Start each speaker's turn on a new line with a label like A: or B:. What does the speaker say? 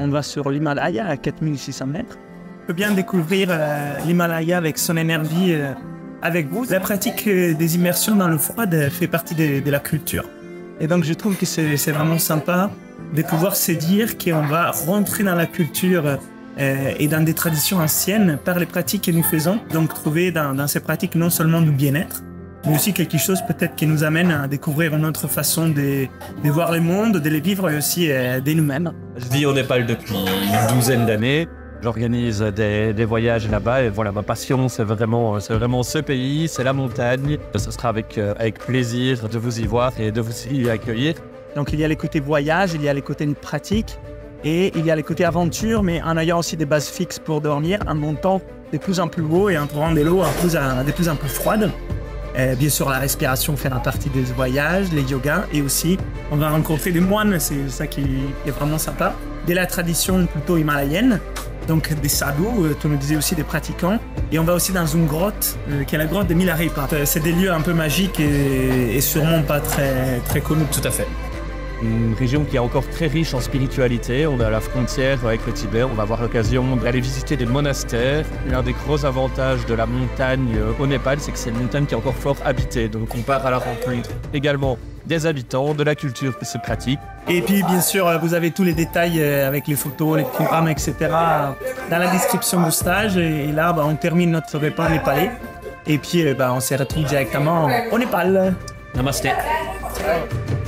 A: on va sur l'Himalaya à 4600 mètres. On peut bien découvrir l'Himalaya avec son énergie avec vous. La pratique des immersions dans l'eau froide fait partie de la culture. Et donc je trouve que c'est vraiment sympa de pouvoir se dire qu'on va rentrer dans la culture et dans des traditions anciennes par les pratiques que nous faisons. Donc trouver dans ces pratiques non seulement du bien-être, mais aussi quelque chose peut-être qui nous amène à découvrir une autre façon de voir le monde, de les vivre et aussi de nous-mêmes.
B: Je vis au Népal depuis une douzaine d'années. J'organise des voyages là-bas et voilà, ma passion, c'est vraiment ce pays, c'est la montagne. Ce sera avec plaisir de vous y voir et de vous y accueillir.
A: Donc il y a les côtés voyage, il y a les côtés pratique et il y a les côtés aventure, mais en ayant aussi des bases fixes pour dormir, en montant de plus en plus haut et en trouvant des lots de plus en plus froides. Bien sûr, la respiration fera partie des voyages, les yogas, et aussi, on va rencontrer des moines, c'est ça qui est vraiment sympa. De la tradition plutôt himalayenne, donc des sadhus, tu nous disais aussi des pratiquants. Et on va aussi dans une grotte, qui est la grotte de Milarepa. C'est des lieux un peu magiques et sûrement pas très connus.
B: Tout à fait. Une région qui est encore très riche en spiritualité. On est à la frontière avec le Tibet. On va avoir l'occasion d'aller visiter des monastères. L'un des gros avantages de la montagne au Népal, c'est que c'est une montagne qui est encore fort habitée. Donc on part à la rencontre également des habitants, de la culture qui se pratique.
A: Et puis bien sûr, vous avez tous les détails avec les photos, les programmes, etc. dans la description du stage. Et là, on termine notre repas népalais. Et puis on se retrouve directement au Népal.
B: Namasté.
A: Ciao.